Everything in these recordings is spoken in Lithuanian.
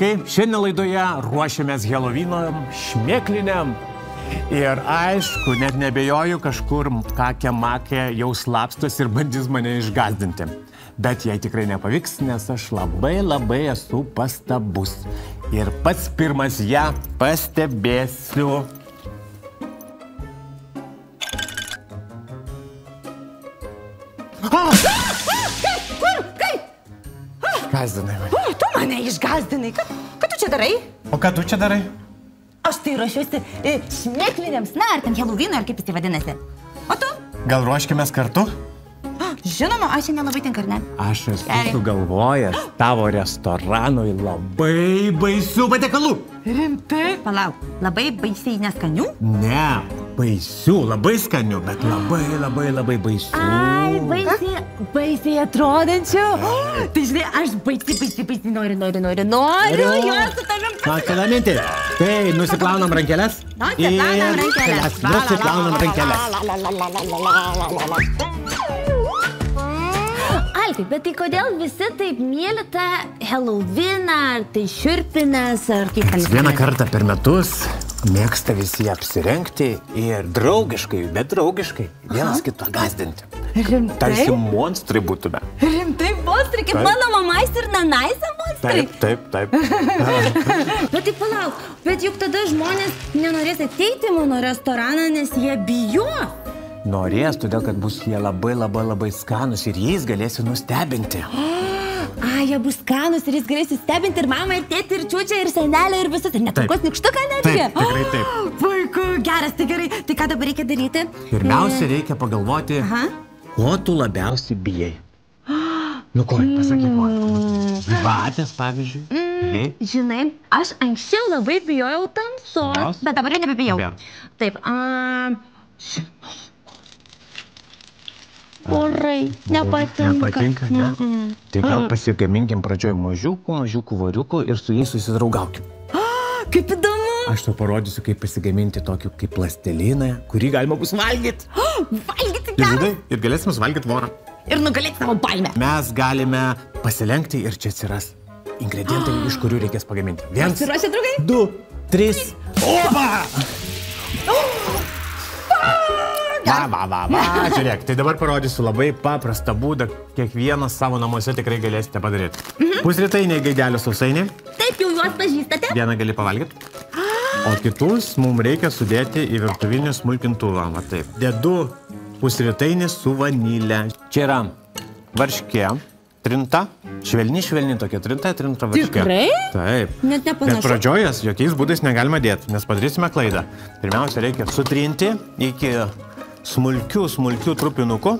draugai, šiandien laidoje ruošiamės Helovino šmėkliniam. Ir aišku, net nebejoju, kažkur kakė-makė jau slapstos ir bandys mane išgazdinti. Bet jai tikrai nepavyks, nes aš labai esu pastabus. Ir pats pirmas ją pastebėsiu. Išgazdinai mane. Tu mane išgazdinai. Ką tu čia darai? O ką tu čia darai? Aš tai ruošiuosi šmėkliniams, na, ar ten Helovino, ar kaip jis tai vadinasi. O tu? Gal ruoškimės kartu? Žinoma, aš šiandien labai tinka, ar ne? Aš esu sugalvojęs tavo restoranui labai baisių patiekalų. Rimtai? Palauk, labai baisiai neskanių? Ne, baisių, labai skanių, bet labai baisių. Ai, baisiai atrodančių. Tai žinai, aš baisiai noriu juos su tavim pasikalbėti. Na, kita mintis. Tai nusiplaunam rankeles. Nusiplaunam rankeles. Alkai, bet tai kodėl visi taip myli tą Heloviną, ar tai šiurpinės, ar kaip ten... Vieną kartą per metus mėgsta visi apsirengti ir draugiškai, bet draugiškai vienas kitą gazdinti. Rimtai? Tarsi monstrai būtume. Rimtai monstrai, kaip mano mamais ir nanaise monstrai? Taip. Bet tai palauk, bet juk tada žmonės nenorės ateiti į mano restoraną, nes jie bijo. Norės, todėl kad bus jie labai skanus ir jais galėsi nustebinti. Jie bus skanus ir jis galėsi stebinti ir mamą, ir tėtį, ir čiučią, ir senelę, ir visus. Ir net kokos nikštuką netgi. Taip, tikrai taip. Puiku, geras, tai gerai. Tai ką dabar reikia daryti? Pirmiausia, reikia pagalvoti, ko tu labiausiai bijai. Nu ko, pasakyk man. Gyvatės, pavyzdžiui. Žinai, aš anksčiau labai bijojau tamsos, bet dabar jau nebebijau. Taip, Orai, nepatinka. Nepatinka, ne? Tai gal pasigaminkim pradžioj mažiukų variukų ir su jais susidraugaukim. Kaip įdomu. Aš tau parodysiu, kaip pasigaminti tokį kaip plasteliną, kurį galima bus valgyti. Valgyti gerai. Ir galėsim suvalgyti vorą. Ir nugalėti savo baimę. Mes galime pasilenkti ir čia atsiras ingredientai, iš kurių reikės pagaminti. 1, Pasiruošę, draugai? 2, 3. Opa! Va, žiūrėk, tai dabar parodysiu labai paprastą būdą, kiekvienas savo namuose tikrai galėsite padaryti. Pusrytainiai gaidelių sausainiai. Taip, jau juos pažįstate. Vieną gali pavalgyti. O kitus mums reikia sudėti į virtuvinį smulkintuvą. Va taip. Dedu pusrytainį su vanilė. Čia yra varškė, trinta, švelni tokia trinta varškė. Tikrai? Taip. Net nepanašu. Bet pradžiojas jokiais būdais negalima dėti, nes padarysime klaidą. Pirmiausia, reikia sutrinti iki smulkių trupinukų.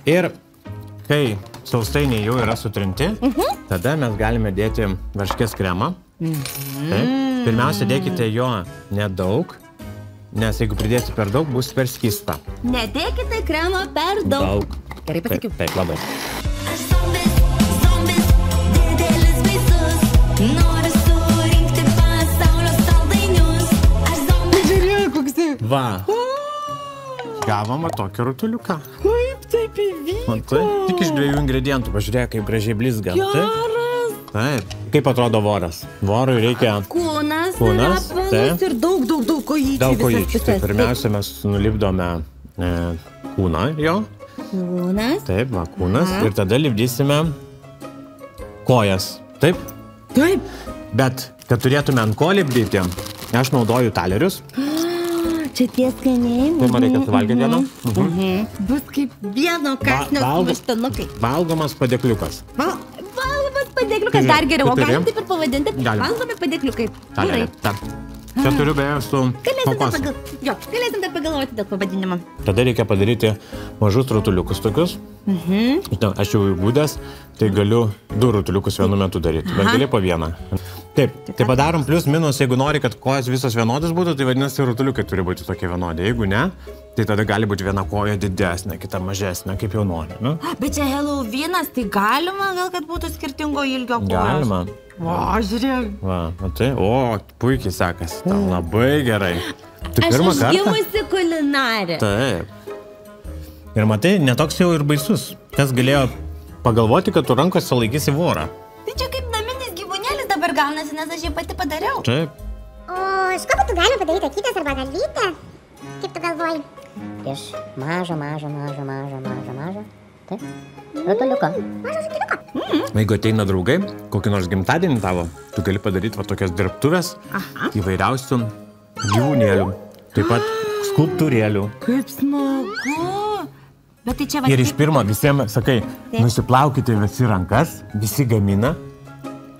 Ir kai sausainiai jau yra sutrinti, tada mes galime dėti varškės kremą. Taip. Pirmiausia, dėkite jo nedaug, nes jeigu pridėsi per daug, bus per skysta. Nedėkite kremo per daug. Gerai pasakiau. Taip, labai. Va, gavom tokį rutuliuką. Kaip taip įvyko? Tik iš 2 ingredientų, pažiūrėk, kaip gražiai blizga. Geras. Taip. Kaip atrodo voras? Vorui reikia Kūnas taip. Ir daug kojyčių. Daug kojyčių. Tai pirmiausia, mes nulipdome kūną jo. Kūnas. Taip, va, kūnas. Ir tada lipdysime kojas. Taip? Taip. Bet, kad turėtume ant ko lipdyti, aš naudoju talerius. Čia tie skaniai. Tai man reikia suvalgyti vieną. Bus kaip vieno kasnio vaštanukai. Valgomas padėkliukas. Valgomas padėkliukas dar geriau. O galim taip ir pavadinti? Valgomi padėkliukai. Gerai. Čia turiu beje su kokosų. Galėsim dar pagalvoti dėl pavadinimo. Tada reikia padaryti mažus rutuliukus tokius. Aš jau įgūdęs, tai galiu 2 rutuliukus vienu metu daryti. Bet gali po vieną. Taip, tai padarom plius minus, jeigu nori, kad kojas visos vienodas būtų, tai vadinasi rutuliukai turi būti tokie vienodi. Jeigu ne, tai tada gali būti viena koja didesnė, kita mažesnė, kaip jau nori. Bet čia Helovinas, tai galima gal, kad būtų skirtingo ilgio kojos? Galima. O, žiūrėk. Va, matai, puikiai sekasi, tau labai gerai. Aš išgimusi kulinarė. Taip. Ir matai, netoks jau ir baisus. Kas galėjo pagalvoti, kad tu rankose laikysi vorą? Tai čia kaip naminis gyvūnėlis dabar gaunasi, nes aš jį pati padariau. Taip. O iš ko būtų galima padaryti akytės arba galvytę? Kaip tu galvoji? Iš mažo. Taip. Rutuliuko. Jeigu ateina draugai, kokį nors gimtadienį tavo, tu gali padaryti va tokias dirbtuves įvairiausių gyvūnėlių. Taip pat skulptūrėlių. Kaip smagu. Bet tai čia va... Ir iš pirmo visiems sakai, nusiplaukite visi rankas, visi gamina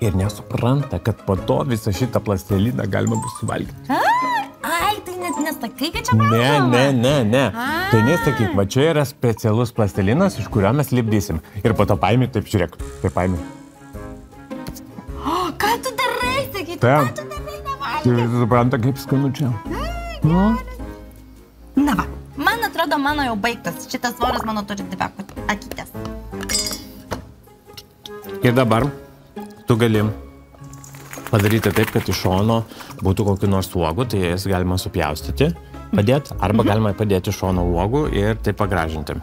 ir nesupranta, kad po to visą šitą plasteliną galima bus suvalgyti. Ai, tai net nesakai, kad čia valgoma. Ne. Tai nesakyk, va čia yra specialus plastelinas, iš kurio mes lipdysim. Ir po to paimi, taip žiūrėk, taip paimi. O, ką tu darai, sakytum, Taip. ką tu darai, nevalgai? Ir supranta, kaip skanu čia. Na va, man atrodo, mano jau baigtas. Šitas voras mano turi dvi akytės. Ir dabar tu gali padaryti taip, kad iš šono būtų kokių nors uogų, tai jas galima supjaustyti, padėti, arba galima padėti iš šono uogų ir taip pagražinti.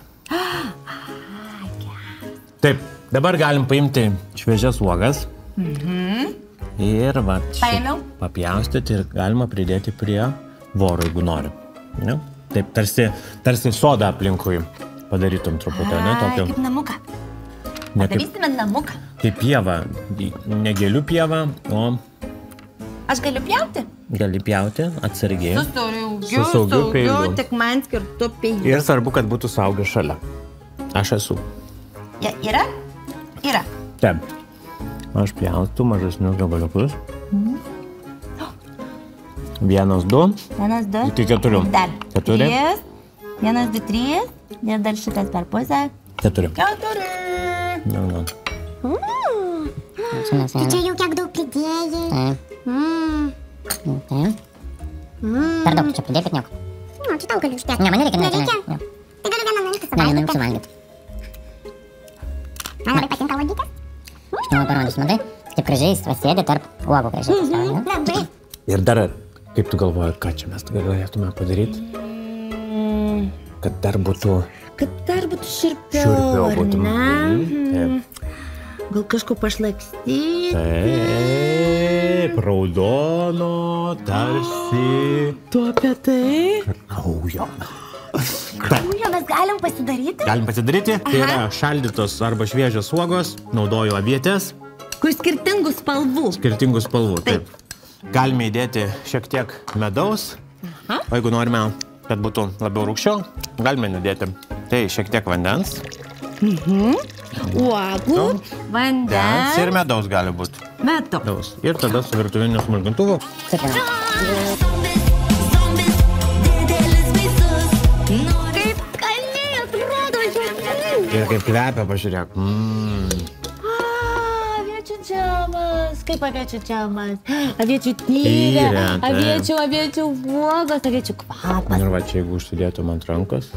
Taip, dabar galim paimti šviežias uogas ir va čia papjaustyti ir galima pridėti prie voro, jeigu nori. Ne? Taip, tarsi sodą aplinkui padarytum truputį, ne? Tokio. Kaip namuką. Ne kaip, Darysime namuką. kaip pieva, ne gėlių pieva, o Aš galiu pjauti? gali pjauti atsargiai. Su saugiu peiliu. tik man skirtu peiliu. Ir svarbu, kad būtų suaugę šalia. Aš esu. Yra? Yra. Taip. Aš pjaustu mažesnius gabaliukus. 1, 2. 1, 2. Iki 4. Dar. 4. 1, 2, 3. Ir dar šitas per pusę. 4. 4. No. Tai čia jau kiek daug pridėjai. Taip. Per daug čia pridėkit nieko. Nu, čia tau galiu uždėti. Ne, man nereikia. Nereikia? Tai galiu vieną nuimti Ne, suvalgyti. suvalgyt. Man labai patinka uogytės. Aš tau parodysiu, matai? Taip gražiai sėdi tarp uogų gražiai. Labai. Ir dar, kaip tu galvoji, ką čia mes galėtume padaryti? Kad dar būtų Kad dar būtų širpiau, šiurpiau ar būtų. ne? Taip. Gal kažko pašlakstyti? Taip, raudono, tarsi Tu apie tai? kraujo. Jo, mes galim pasidaryti? Galim pasidaryti, tai yra šaldytos arba šviežios uogos, naudoju avietės, Kur skirtingų spalvų. skirtingų spalvų. Taip. Galime įdėti šiek tiek medaus, o jeigu norime, kad būtų labiau rūgščiau, galime nedėti. Tai šiek tiek vandens, Uogų, vandens, ir medaus gali būti. medaus. Ir tada su virtuviniu smulkintuvu. Kaip skaniai atrodo šiandien. Ir kaip kvepia, pažiūrėk. Aviečių džemas. Kaip aviečių džemas? Aviečių tyrė, Tyrė, taip. aviečių uogos, aviečių kvapas. Ir va čia, jeigu užsidėtum ant rankos.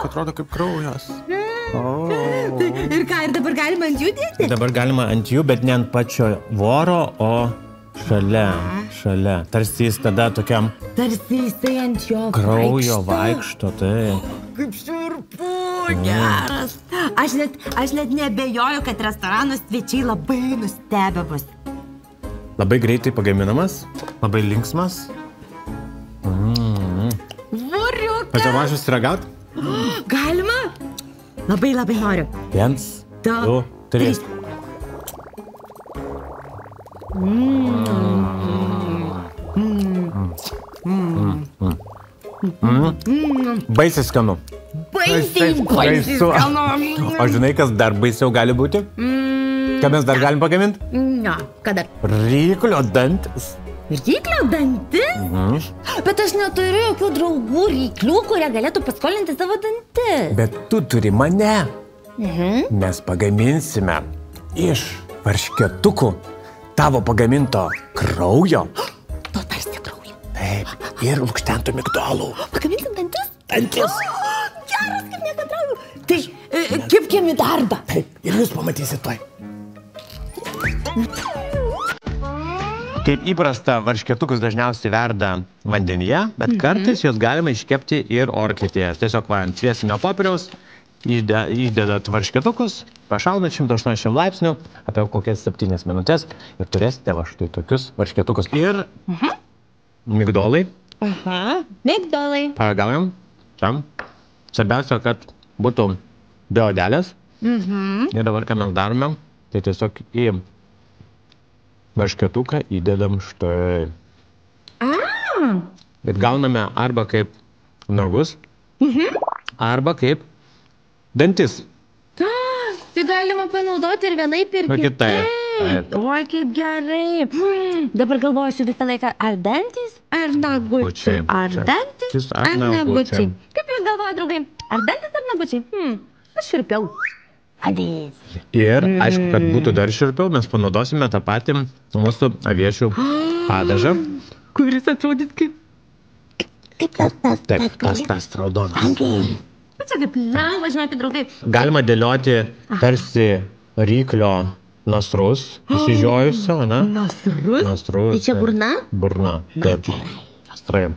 Atrodo kaip kraujas. Ir ką, ir dabar galima ant jų dėti? Dabar galima ant jų, bet ne ant pačio voro, o šalia. Tarsi jis tada tokiam Tarsi jisai ant jo kraujo vaikšto, tai. Kaip šiurpu, geras. Aš net nebejoju, kad restorano svečiai labai nustebę bus. Labai greitai pagaminamas, labai linksmas. Vuriukas. Pasiruošus ragaut? Galima? Labai noriu. 1, 2, 3. Baisiai skanu. Baisiai Baisu. skanu. O žinai, kas dar baisiau gali būti? Ką mes dar galim pagaminti? Ne, ką dar? Ryklio dantis. Ryklio dantis? Bet aš neturiu jokių draugų ryklių, kurie galėtų paskolinti savo dantis. Bet tu turi mane. Mes pagaminsime iš varškėtukų tavo pagaminto kraujo. To tarsi kraujo. Taip. Ir lukštentų migdolų. Pagaminsim dantis? Dantis. Geras, kaip nekatrauju. Tai kibkim į darbą. Taip. Ir jūs pamatysit tuoj. Kaip įprasta, varškėtukus dažniausiai verda vandenyje, bet kartais juos galima iškepti ir orkaitėje. Tiesiog ant šviesinio popieriaus įdedat varškėtukus, pašaunat 180 laipsnių, apie kokias 7 minutės ir turėsite va štai tokius varškėtukus. Ir migdolai. Aha, migdolai. Paragaujam. Tam. Svarbiausia, kad būtų be odelės. Ir dabar, ką mes darome, tai tiesiog į varškėtuką įdedam štai. Bet gauname arba kaip nagus, arba kaip dantis. Tai galima panaudoti ir vienaip ir kitaip. Oi, kaip gerai. Dabar galvoju visą laiką, ar dantis, ar nagučiai. Ar dantis, ar nagučiai. Kaip jūs galvojate, draugai? Ar dantis, ar nagučiai? Aš širpiau. Adės. Ir, aišku, kad būtų dar širpiau, mes panaudosime tą patį mūsų aviečių padažą. Kuris atrodys kaip... Taip, tas raudonas. Bet čia kaip lengva, žinokit, draugai. Galima dėlioti tarsi ryklio nasrus, įsižiojusio, ne? Nasrus? Nasrus. Tai čia burna? Burna, taip. Nastrai.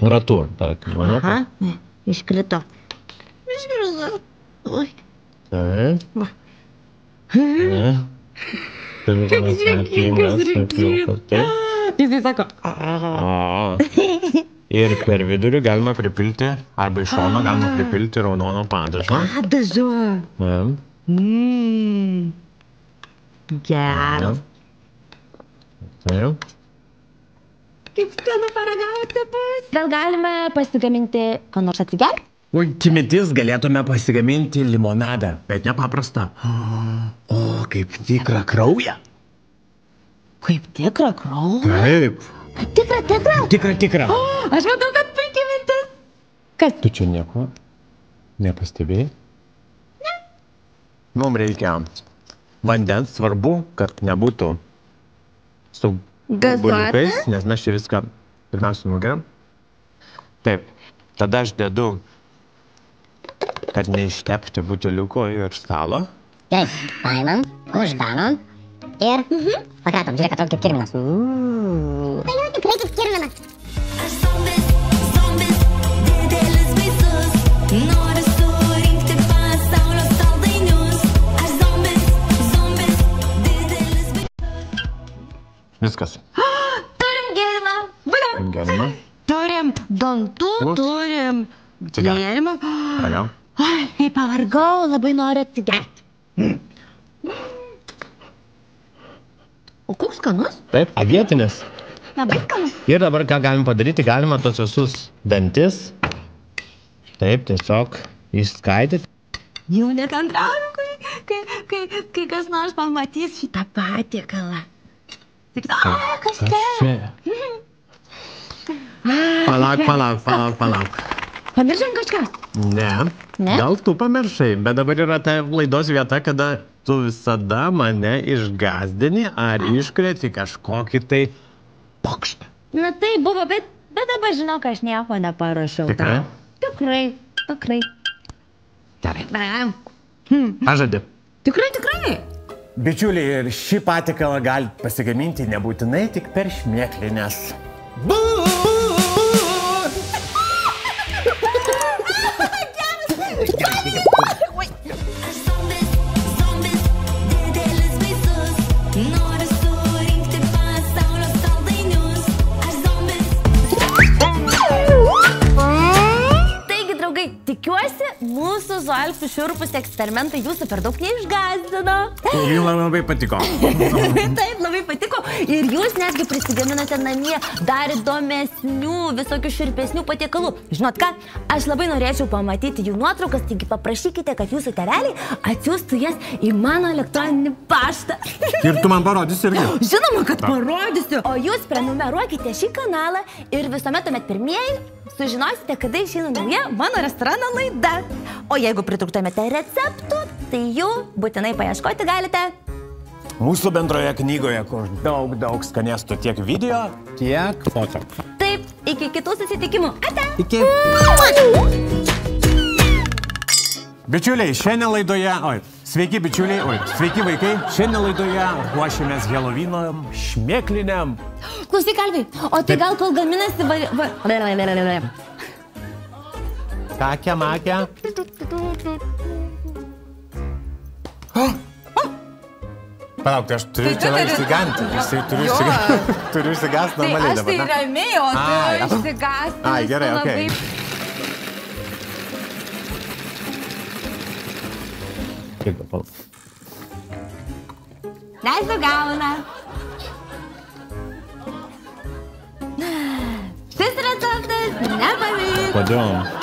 Ratu, tarkim. Aha, iškrito. Oi. Taip. Jisai sako. Ir per vidurį galima pripilti, arba iš šono galima pripilti raudono padažo. Padažo. Geras. Taip. Kaip skanu paragauti bus. Gal galime pasigaminti, ką nors atsigerti? Ultimitis galėtume pasigaminti limonadą, bet nepaprastą. O, kaip tikrą kraują. Kaip tikrą kraują? Taip. Tikrą? Tikrą. Aš matau, kad puikiai mintis. Kas? Tu čia nieko nepastebėjai? Ne. Mums reikia vandens, svarbu, kad nebūtų su buliukais, nes mes čia viską pirmiausia nugeriam. Taip, tada aš dedu, kad neištepti buteliuko ir stalo. Gerai, paimam, uždarom ir pakratom. Žiūrėk, atrodo kaip kirminas. Tai jau tikrai kaip kirminas. Aš zombis, didelis baisus, noriu surinkti pasaulio saldainius. Aš zombis, didelis baisus. Viskas. Turim gėrimą. Gerima. Turim dantų, turim gėrimą. Pagau. Ai, kaip pavargau, labai noriu atsigerti. O koks skanus? Taip, avietinis. Labai skanus. Ir dabar ką galim padaryti, galima tos visus dantis. Taip, tiesiog išskaidyti. Jau nekantrauju, kai kas nors pamatys šitą patiekalą. Tik, kas čia? Palauk. Pamiršom kažką? Ne. Gal tu pamiršai, bet dabar yra ta laidos vieta, kada tu visada mane išgazdini ar iškreti kažkokį tai pokštą. Na tai buvo, bet dabar žinok, aš nieko neparašiau. Tikrai? Tikrai. Gerai. Pažadi. Tikrai. Bičiuliai, ir šį patiekalą galite pasigaminti nebūtinai tik per šmėklines. Aš zombis, didelis baisus, noriu surinkti pasaulio saldainius. Aš zombis. Taigi, draugai, tikiuosi, mūsų su Alfu šiurpus eksperimentai jūsų per daug neišgazdino. Jums labai patiko. Taip, labai patiko. Ir jūs netgi prisigaminote namie dar įdomesnių, visokių šiurpesnių patiekalų. Žinot ką, aš labai norėčiau pamatyti jų nuotraukas, taigi paprašykite, kad jūsų tėveliai atsiųstų jas į mano elektroninį paštą. Ir tu man parodysi irgi. Žinoma, kad parodysiu. O jūs prenumeruokite šį kanalą ir visuomet tuomet pirmieji sužinosite, kada išeina nauja mano restorano laida. O jeigu pritrūktumėte receptų, tai jų būtinai paieškoti galite Mūsų bendroje knygoje, kur daug skanėstų tiek video, tiek foto. Taip, iki kitų susitikimų. Ate! Iki. Bičiuliai, šiandien laidoje, Sveiki, bičiuliai, sveiki vaikai. Šiandien laidoje ruošiamės Helovino šmėkliniam. Klausyk, Alvai, o tai gal kol gaminasi Kakia, makia. Palauk, tai aš turiu čia išsiganti. Turiu išsigasti normaliai dabar. Tai aš tai ramiai, o tu išsigasti. Ai, gerai, okei. Kiek dabar? Nesigauna. Šis receptas nepavyks. Kodėl?